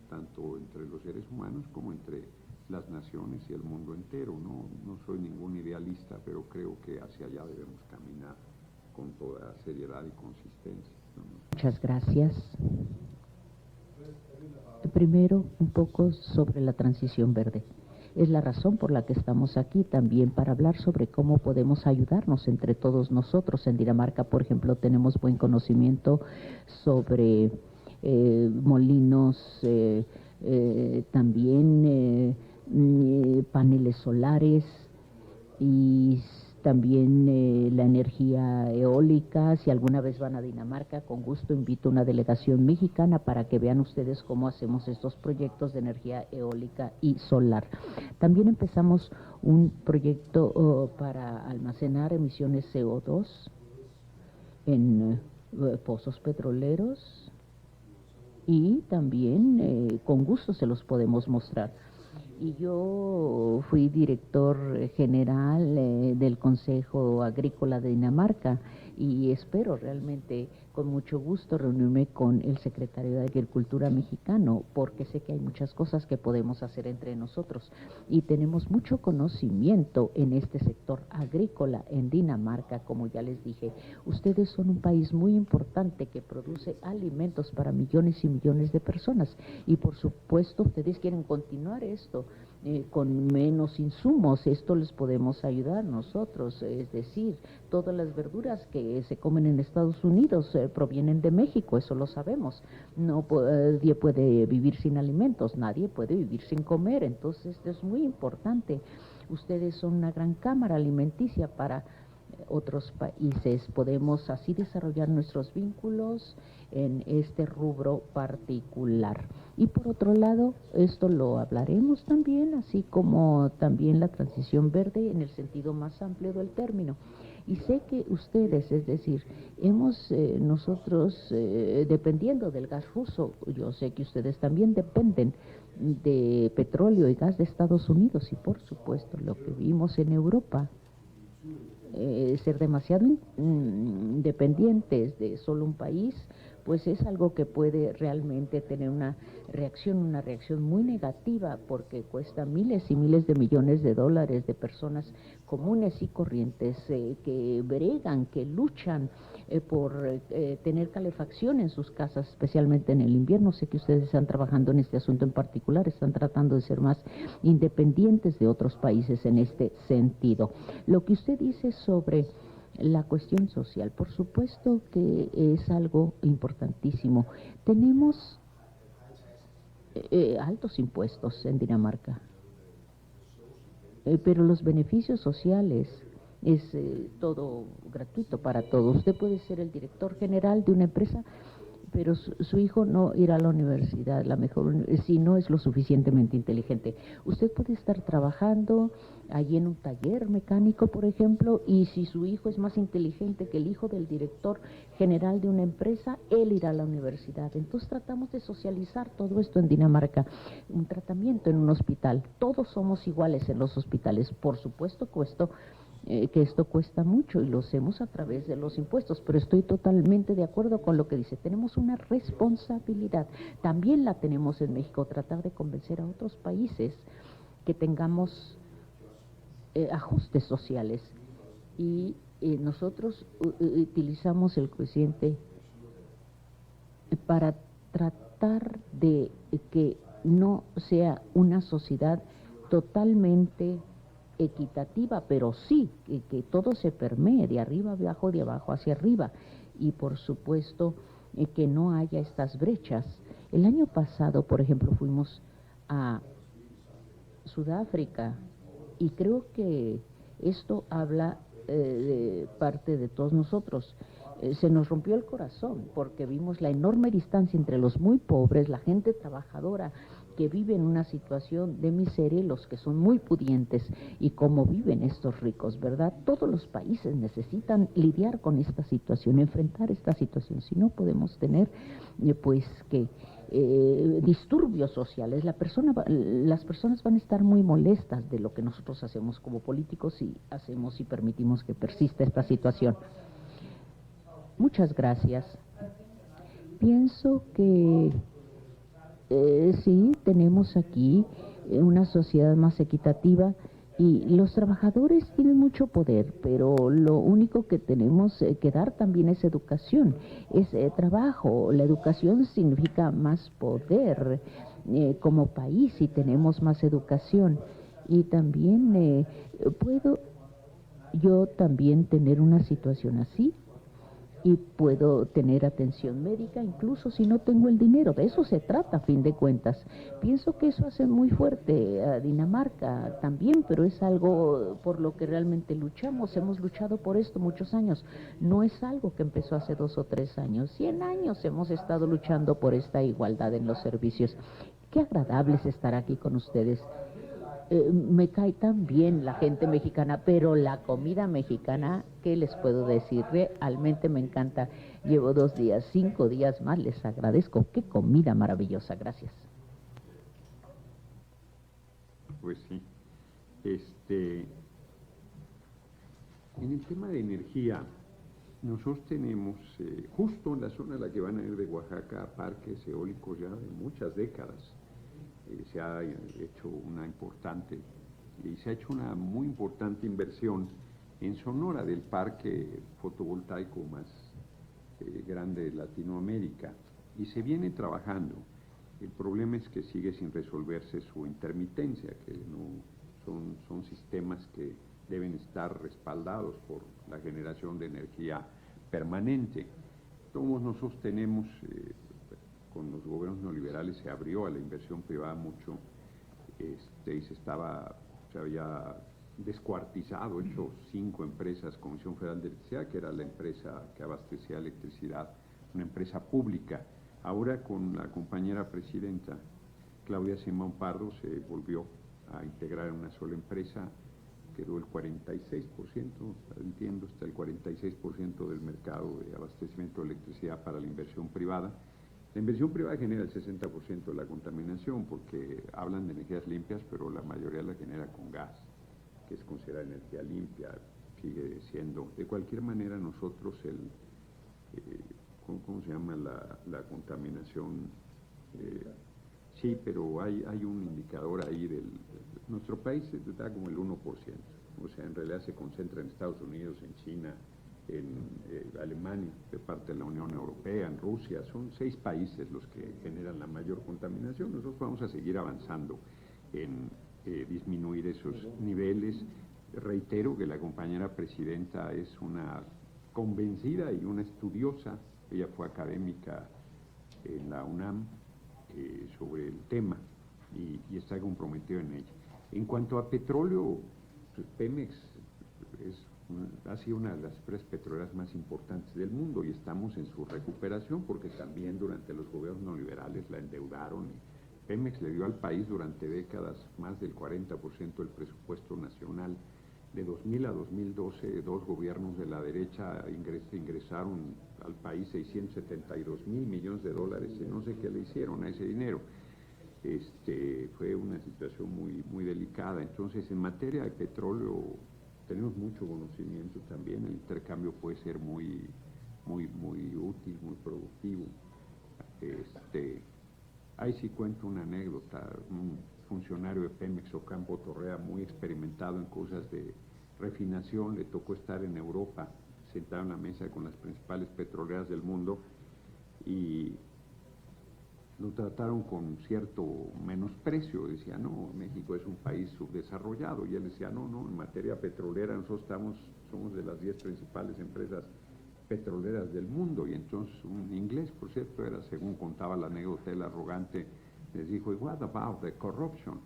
tanto entre los seres humanos como entre las naciones y el mundo entero. No soy ningún idealista, pero creo que hacia allá debemos caminar con toda seriedad y consistencia. Muchas gracias. Primero, un poco sobre la transición verde. Es la razón por la que estamos aquí también, para hablar sobre cómo podemos ayudarnos entre todos nosotros. En Dinamarca, por ejemplo, tenemos buen conocimiento sobre molinos, también paneles solares, y también la energía eólica. Si alguna vez van a Dinamarca, con gusto invito a una delegación mexicana para que vean ustedes cómo hacemos estos proyectos de energía eólica y solar. También empezamos un proyecto para almacenar emisiones CO2 en pozos petroleros, y también con gusto se los podemos mostrar. Y yo fui director general del Consejo Agrícola de Dinamarca, y espero realmente con mucho gusto reunirme con el secretario de Agricultura mexicano, porque sé que hay muchas cosas que podemos hacer entre nosotros, y tenemos mucho conocimiento en este sector agrícola en Dinamarca. Como ya les dije, ustedes son un país muy importante que produce alimentos para millones y millones de personas, y por supuesto ustedes quieren continuar esto con menos insumos. Esto les podemos ayudar nosotros, es decir, todas las verduras que se comen en Estados Unidos provienen de México, eso lo sabemos. Nadie puede vivir sin alimentos, nadie puede vivir sin comer, entonces esto es muy importante. Ustedes son una gran cámara alimenticia para otros países. Podemos así desarrollar nuestros vínculos en este rubro particular. Y por otro lado, esto lo hablaremos también, así como también la transición verde en el sentido más amplio del término. Y sé que ustedes, es decir, nosotros, dependiendo del gas ruso, yo sé que ustedes también dependen de petróleo y gas de Estados Unidos, y por supuesto lo que vimos en Europa, ser demasiado dependientes de solo un país, pues es algo que puede realmente tener una reacción muy negativa, porque cuesta miles y miles de millones de dólares de personas comunes y corrientes que bregan, que luchan por tener calefacción en sus casas, especialmente en el invierno. Sé que ustedes están trabajando en este asunto en particular, están tratando de ser más independientes de otros países en este sentido. Lo que usted dice sobre la cuestión social, por supuesto que es algo importantísimo. Tenemos altos impuestos en Dinamarca, pero los beneficios sociales es todo gratuito para todos. Usted puede ser el director general de una empresa, pero su hijo no irá a la universidad, si no es lo suficientemente inteligente. Usted puede estar trabajando allí en un taller mecánico, por ejemplo, y si su hijo es más inteligente que el hijo del director general de una empresa, él irá a la universidad. Entonces tratamos de socializar todo esto en Dinamarca. Un tratamiento en un hospital, todos somos iguales en los hospitales. Por supuesto que esto cuesta mucho, y lo hacemos a través de los impuestos, pero estoy totalmente de acuerdo con lo que dice. Tenemos una responsabilidad, también la tenemos en México, tratar de convencer a otros países que tengamos ajustes sociales, y nosotros utilizamos el coeficiente para tratar de que no sea una sociedad totalmente equitativa, pero sí que todo se permee de arriba abajo, de abajo hacia arriba, y por supuesto que no haya estas brechas. El año pasado, por ejemplo, fuimos a Sudáfrica, y creo que esto habla de parte de todos nosotros. Se nos rompió el corazón porque vimos la enorme distancia entre los muy pobres, la gente trabajadora que vive en una situación de miseria y los que son muy pudientes, y cómo viven estos ricos, ¿verdad? Todos los países necesitan lidiar con esta situación, enfrentar esta situación, si no podemos tener disturbios sociales. Las personas van a estar muy molestas de lo que nosotros hacemos como políticos y hacemos y permitimos que persista esta situación. Muchas gracias. Pienso que sí, tenemos aquí una sociedad más equitativa y los trabajadores tienen mucho poder, pero lo único que tenemos que dar también es educación, es trabajo. La educación significa más poder como país si tenemos más educación. Y también puedo yo también tener una situación así, y puedo tener atención médica incluso si no tengo el dinero. De eso se trata, a fin de cuentas. Pienso que eso hace muy fuerte a Dinamarca también, pero es algo por lo que realmente luchamos. Hemos luchado por esto muchos años. No es algo que empezó hace 2 o 3 años. 100 años hemos estado luchando por esta igualdad en los servicios. Qué agradable es estar aquí con ustedes. Me cae tan bien la gente mexicana, pero la comida mexicana, ¿qué les puedo decir? Realmente me encanta. Llevo 2 días, 5 días más, les agradezco. Qué comida maravillosa, gracias. Pues sí. En el tema de energía, nosotros tenemos justo en la zona a la que van a ir de Oaxaca parques eólicos ya de muchas décadas. Se ha hecho una muy importante inversión en Sonora, del parque fotovoltaico más grande de Latinoamérica, y se viene trabajando. El problema es que sigue sin resolverse su intermitencia, que no son sistemas que deben estar respaldados por la generación de energía permanente. Todos nosotros tenemos con los gobiernos neoliberales se abrió a la inversión privada mucho, y se había descuartizado, hecho 5 empresas, Comisión Federal de Electricidad, que era la empresa que abastecía electricidad, una empresa pública. Ahora con la compañera presidenta Claudia Sheinbaum Pardo se volvió a integrar en una sola empresa, quedó el 46%, entiendo, hasta el 46% del mercado de abastecimiento de electricidad para la inversión privada. La inversión privada genera el 60% de la contaminación, porque hablan de energías limpias, pero la mayoría la genera con gas, que es considerada energía limpia, sigue siendo. De cualquier manera, nosotros ¿cómo se llama la contaminación? Sí, pero hay un indicador ahí nuestro país da como el 1%, o sea, en realidad se concentra en Estados Unidos, en China, en Alemania, de parte de la Unión Europea, en Rusia. Son 6 países los que generan la mayor contaminación. Nosotros vamos a seguir avanzando en disminuir esos niveles. Reitero que la compañera presidenta es una convencida y una estudiosa. Ella fue académica en la UNAM sobre el tema y está comprometida en ello. En cuanto a petróleo, pues Pemex ha sido una de las empresas petroleras más importantes del mundo y estamos en su recuperación, porque también durante los gobiernos neoliberales la endeudaron. Pemex le dio al país durante décadas más del 40% del presupuesto nacional. De 2000 a 2012, 2 gobiernos de la derecha ingresaron al país 672 mil millones de dólares y no sé qué le hicieron a ese dinero. Fue una situación muy, muy delicada. Entonces, en materia de petróleo tenemos mucho conocimiento también. El intercambio puede ser muy, muy, muy útil, muy productivo. Ahí sí cuento una anécdota. Un funcionario de Pemex, Ocampo Torrea, muy experimentado en cosas de refinación, le tocó estar en Europa, sentado en la mesa con las principales petroleras del mundo, y lo trataron con cierto menosprecio. Decía, no, México es un país subdesarrollado, y él decía, no, en materia petrolera nosotros somos de las 10 principales empresas petroleras del mundo. Y entonces un inglés, por cierto, según contaba la anécdota, el arrogante les dijo, what about the corruption?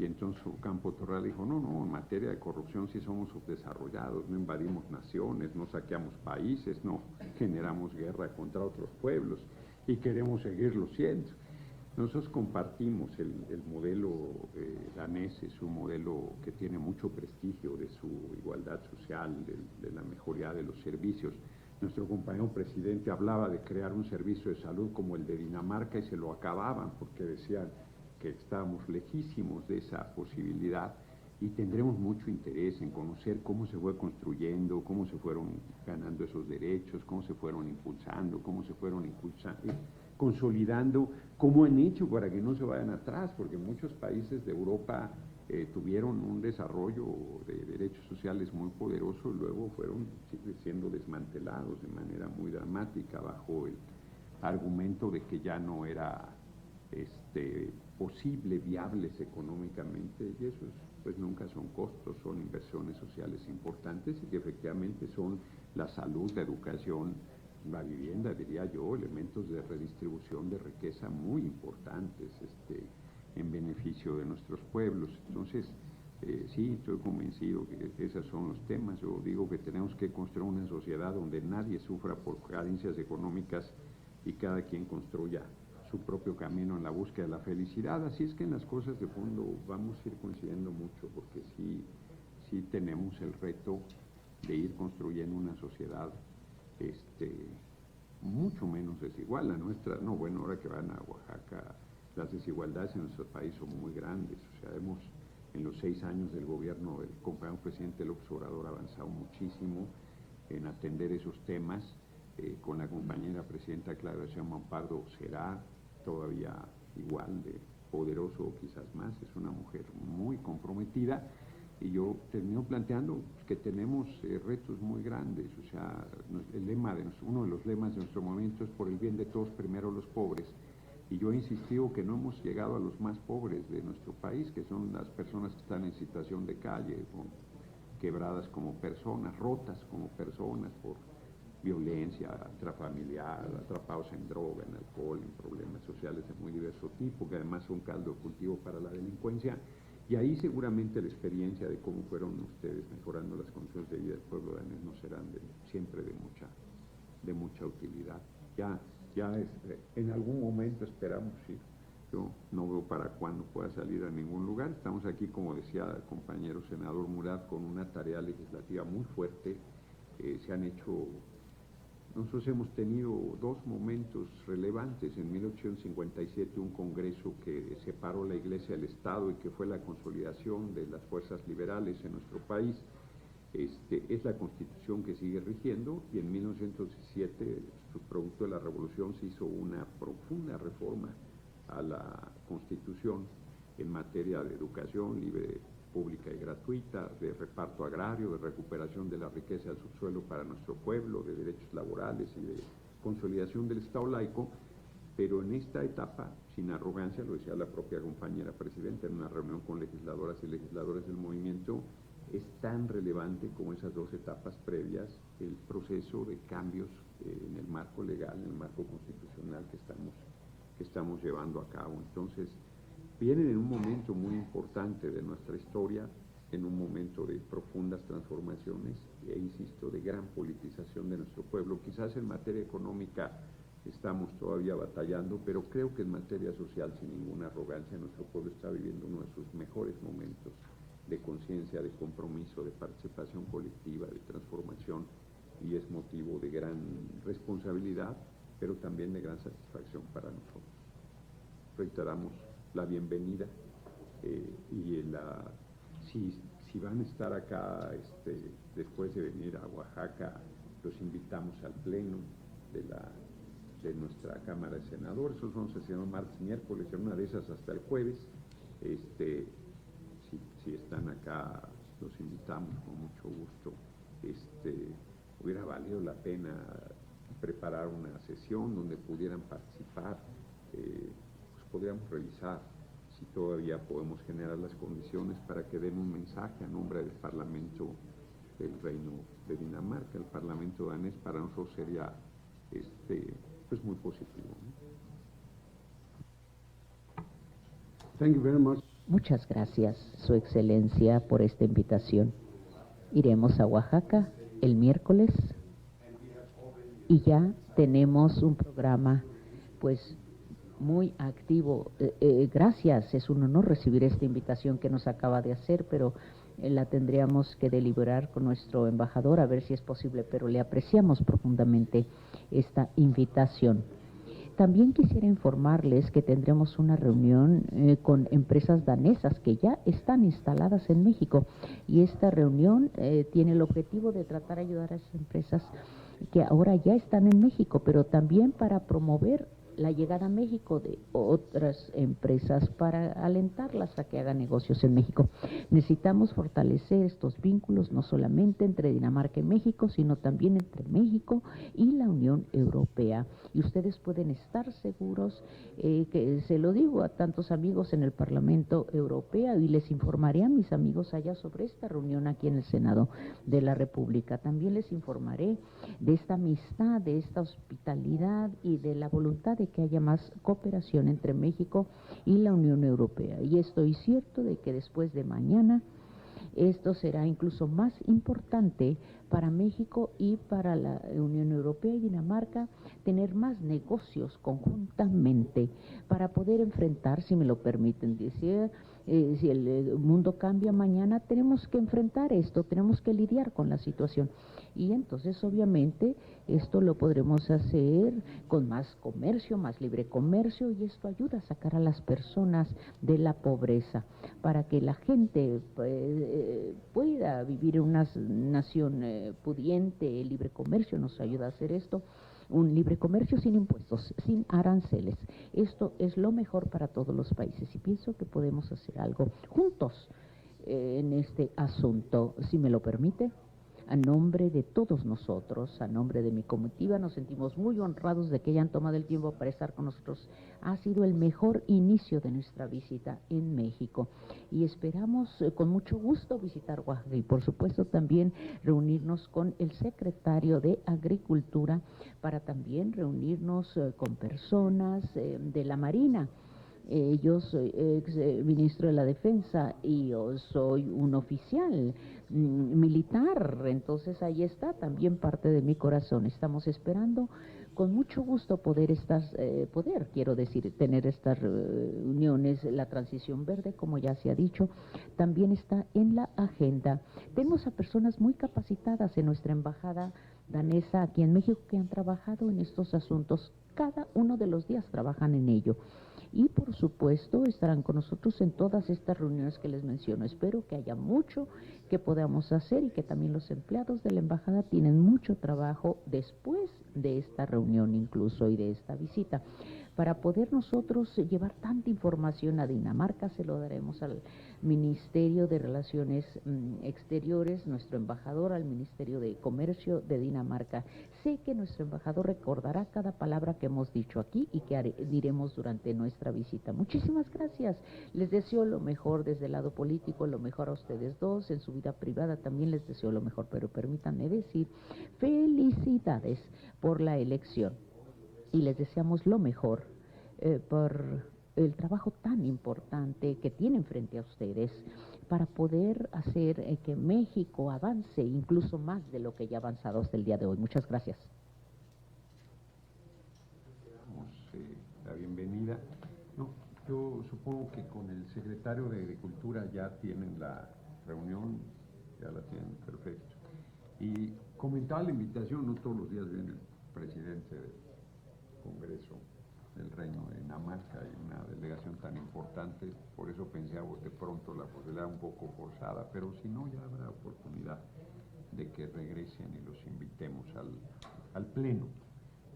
Y entonces Ocampo Torral dijo, no, en materia de corrupción sí somos subdesarrollados, no invadimos naciones, no saqueamos países, no generamos guerra contra otros pueblos y queremos seguirlo siendo. Nosotros compartimos el modelo danés, es un modelo que tiene mucho prestigio de su igualdad social, de la mejoría de los servicios. Nuestro compañero presidente hablaba de crear un servicio de salud como el de Dinamarca y se lo acababan porque decían que estábamos lejísimos de esa posibilidad y tendremos mucho interés en conocer cómo se fue construyendo, cómo se fueron ganando esos derechos, cómo se fueron impulsando, cómo se fueron consolidando, cómo han hecho para que no se vayan atrás, porque muchos países de Europa tuvieron un desarrollo de derechos sociales muy poderoso y luego fueron siendo desmantelados de manera muy dramática bajo el argumento de que ya no era posible, viables económicamente, y esos pues nunca son costos, son inversiones sociales importantes y que efectivamente son la salud, la educación, la vivienda, diría yo, elementos de redistribución de riqueza muy importantes en beneficio de nuestros pueblos. Entonces, sí, estoy convencido que esos son los temas. Yo digo que tenemos que construir una sociedad donde nadie sufra por carencias económicas y cada quien construya su propio camino en la búsqueda de la felicidad. Así es que en las cosas de fondo vamos a ir coincidiendo mucho, porque sí tenemos el reto de ir construyendo una sociedad mucho menos desigual. La nuestra, no, bueno, ahora que van a Oaxaca, las desigualdades en nuestro país son muy grandes. O sea, hemos, en los 6 años del gobierno del compañero presidente López Obrador, avanzado muchísimo en atender esos temas. Con la compañera presidenta Claudia Sheinbaum Pardo será todavía igual de poderoso o quizás más. Es una mujer muy comprometida y yo termino planteando que tenemos retos muy grandes. O sea, el lema uno de los lemas de nuestro movimiento es por el bien de todos, primero los pobres, y yo he insistido que no hemos llegado a los más pobres de nuestro país, que son las personas que están en situación de calle, quebradas como personas, rotas como personas por violencia intrafamiliar, atrapados en droga, en alcohol, en problemas sociales de muy diverso tipo, que además son caldo de cultivo para la delincuencia. Y ahí seguramente la experiencia de cómo fueron ustedes mejorando las condiciones de vida del pueblo danés no serán siempre de mucha utilidad. Ya en algún momento esperamos ir. Yo no veo para cuándo pueda salir a ningún lugar. Estamos aquí, como decía el compañero senador Murat, con una tarea legislativa muy fuerte. Nosotros hemos tenido 2 momentos relevantes. En 1857 un congreso que separó la Iglesia del Estado y que fue la consolidación de las fuerzas liberales en nuestro país. Es la Constitución que sigue rigiendo, y en 1917, producto de la Revolución, se hizo una profunda reforma a la Constitución en materia de educación libre, pública y gratuita, de reparto agrario, de recuperación de la riqueza del subsuelo para nuestro pueblo, de derechos laborales y de consolidación del Estado laico. Pero en esta etapa, sin arrogancia, lo decía la propia compañera presidenta en una reunión con legisladoras y legisladores del movimiento, es tan relevante como esas 2 etapas previas el proceso de cambios en el marco legal, en el marco constitucional que estamos llevando a cabo. Entonces, vienen en un momento muy importante de nuestra historia, en un momento de profundas transformaciones e, insisto, de gran politización de nuestro pueblo. Quizás en materia económica estamos todavía batallando, pero creo que en materia social, sin ninguna arrogancia, nuestro pueblo está viviendo uno de sus mejores momentos de conciencia, de compromiso, de participación colectiva, de transformación, y es motivo de gran responsabilidad, pero también de gran satisfacción para nosotros. Reiteramos la bienvenida si van a estar acá después de venir a Oaxaca, los invitamos al pleno de nuestra Cámara de Senadores. Nosotros vamos a hacer martes, miércoles, en una de esas hasta el jueves. Si están acá, los invitamos con mucho gusto. Hubiera valido la pena preparar una sesión donde pudieran participar. Pues podríamos revisar si todavía podemos generar las condiciones para que den un mensaje a nombre del Parlamento del Reino de Dinamarca. El Parlamento danés para nosotros sería pues muy positivo, ¿no? Thank you very much. Muchas gracias, Su Excelencia, por esta invitación. Iremos a Oaxaca el miércoles y ya tenemos un programa, pues, muy activo. Gracias, es un honor recibir esta invitación que nos acaba de hacer, pero la tendríamos que deliberar con nuestro embajador a ver si es posible, pero le apreciamos profundamente esta invitación. También quisiera informarles que tendremos una reunión con empresas danesas que ya están instaladas en México, y esta reunión tiene el objetivo de tratar de ayudar a esas empresas que ahora ya están en México, pero también para promover la llegada a México de otras empresas, para alentarlas a que hagan negocios en México. Necesitamos fortalecer estos vínculos no solamente entre Dinamarca y México, sino también entre México y la Unión Europea. Y ustedes pueden estar seguros que se lo digo a tantos amigos en el Parlamento Europeo, y les informaré a mis amigos allá sobre esta reunión aquí en el Senado de la República. También les informaré de esta amistad, de esta hospitalidad y de la voluntad de que haya más cooperación entre México y la Unión Europea. Y estoy cierto de que después de mañana esto será incluso más importante para México y para la Unión Europea y Dinamarca, tener más negocios conjuntamente para poder enfrentar, si me lo permiten decir, si el mundo cambia mañana, tenemos que enfrentar esto, tenemos que lidiar con la situación. Y entonces, obviamente, esto lo podremos hacer con más comercio, más libre comercio, y esto ayuda a sacar a las personas de la pobreza, para que la gente pueda vivir en una nación pudiente. El libre comercio nos ayuda a hacer esto. Un libre comercio sin impuestos, sin aranceles. Esto es lo mejor para todos los países, y pienso que podemos hacer algo juntos en este asunto, si me lo permite. A nombre de todos nosotros, a nombre de mi comitiva, nos sentimos muy honrados de que hayan tomado el tiempo para estar con nosotros. Ha sido el mejor inicio de nuestra visita en México, y esperamos con mucho gusto visitar Oaxaca, y por supuesto también reunirnos con el secretario de Agricultura, para también reunirnos con personas de la Marina. Yo soy ex ministro de la Defensa y yo soy un oficial militar, entonces ahí está también parte de mi corazón. Estamos esperando con mucho gusto poder tener estas reuniones. La transición verde, como ya se ha dicho, también está en la agenda. Tenemos a personas muy capacitadas en nuestra embajada danesa aquí en México que han trabajado en estos asuntos. Cada uno de los días trabajan en ello. Y por supuesto estarán con nosotros en todas estas reuniones que les menciono. Espero que haya mucho que podamos hacer, y que también los empleados de la embajada tienen mucho trabajo después de esta reunión incluso y de esta visita. Para poder nosotros llevar tanta información a Dinamarca, se lo daremos al Ministerio de Relaciones Exteriores, nuestro embajador, al Ministerio de Comercio de Dinamarca. Sé que nuestro embajador recordará cada palabra que hemos dicho aquí y que diremos durante nuestra visita. Muchísimas gracias. Les deseo lo mejor desde el lado político, lo mejor a ustedes dos. En su vida privada también les deseo lo mejor, pero permítanme decir felicidades por la elección. Y les deseamos lo mejor por el trabajo tan importante que tienen frente a ustedes para poder hacer que México avance incluso más de lo que ya ha avanzado hasta el día de hoy. Muchas gracias. Damos la bienvenida. No, yo supongo que con el secretario de Agricultura ya tienen la reunión, ya la tienen, perfecto. Y comentaba la invitación, no todos los días viene el presidente del Congreso del Reino de Dinamarca y una delegación tan importante, por eso pensé de pronto la posibilidad un poco forzada, pero si no, ya habrá oportunidad de que regresen y los invitemos al pleno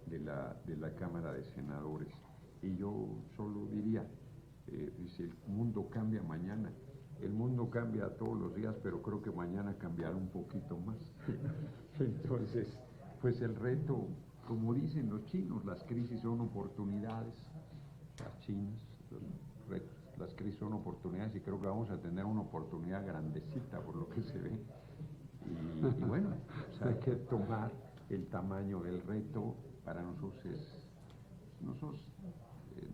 de la Cámara de Senadores. Y yo solo diría, si el mundo cambia mañana, el mundo cambia todos los días, pero creo que mañana cambiará un poquito más. Entonces, pues el reto, como dicen los chinos, las crisis son oportunidades. Las chinas, las crisis son oportunidades, y creo que vamos a tener una oportunidad grandecita por lo que se ve. Y bueno, pues hay que tomar el tamaño del reto. Para nosotros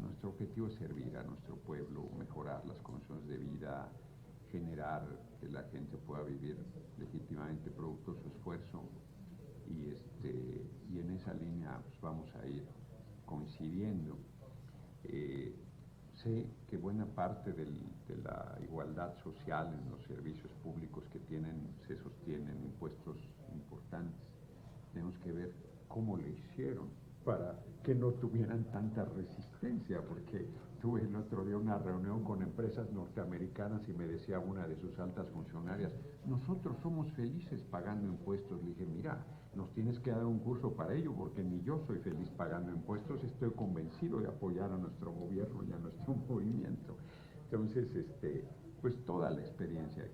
nuestro objetivo es servir a nuestro pueblo, mejorar las condiciones de vida. vida, generar que la gente pueda vivir legítimamente producto de su esfuerzo, y en esa línea pues, vamos a ir coincidiendo. Sé que buena parte de la igualdad social en los servicios públicos que se sostienen impuestos importantes. Tenemos que ver cómo le hicieron para que no tuvieran tanta resistencia, porque tuve el otro día una reunión con empresas norteamericanas y me decía una de sus altas funcionarias, nosotros somos felices pagando impuestos. Le dije, mira, nos tienes que dar un curso para ello, porque ni yo soy feliz pagando impuestos, estoy convencido de apoyar a nuestro gobierno y a nuestro movimiento. Entonces, pues toda la experiencia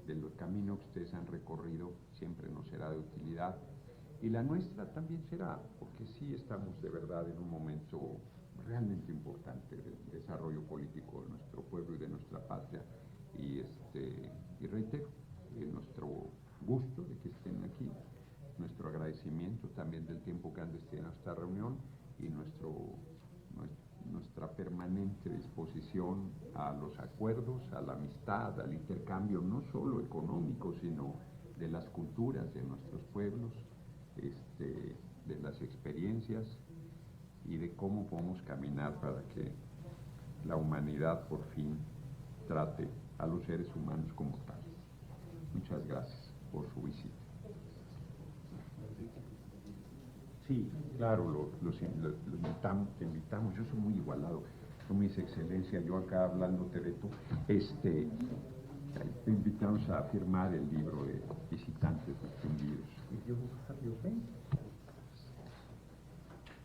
del camino que ustedes han recorrido siempre nos será de utilidad. Y la nuestra también será, porque sí estamos de verdad en un momento realmente importante del desarrollo político de nuestro pueblo y de nuestra patria. Y reitero nuestro gusto de que estén aquí, nuestro agradecimiento también del tiempo que han destinado a esta reunión y nuestra permanente disposición a los acuerdos, a la amistad, al intercambio, no solo económico, sino de las culturas de nuestros pueblos, de las experiencias y de cómo podemos caminar para que la humanidad por fin trate a los seres humanos como tales. Muchas gracias por su visita. Sí, claro, los invitamos, te invitamos. Yo soy muy igualado. Tú me dices, excelencia, yo acá hablándote de tú, te invitamos a firmar el libro de Visitantes Distinguidos. If you have your pen,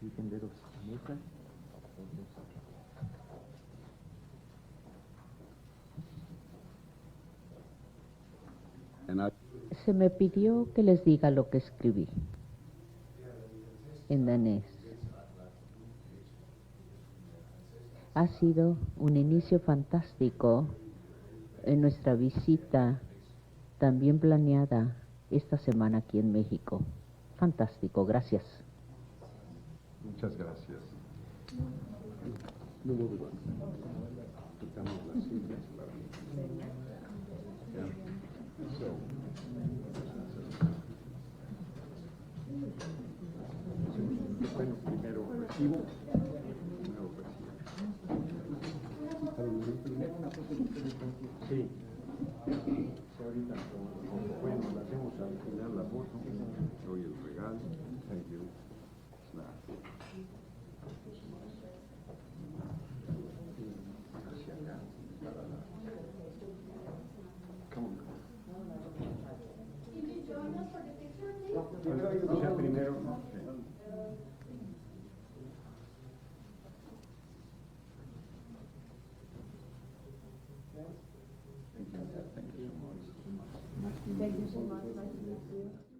you can let us make that. Se me pidió que les diga lo que escribí en danés. Ha sido un inicio fantástico en nuestra visita, también planeada esta semana aquí en México. Fantástico, gracias. Muchas gracias. Quitamos las sillas para... Bueno, primero recibo. Sí. Ahorita, bueno, la hacemos al final la foto. Doy el regalo. Thank you. Hacia acá. Come on. O sea, primero. Thank you so much. Thank you so much. Nice to meet you.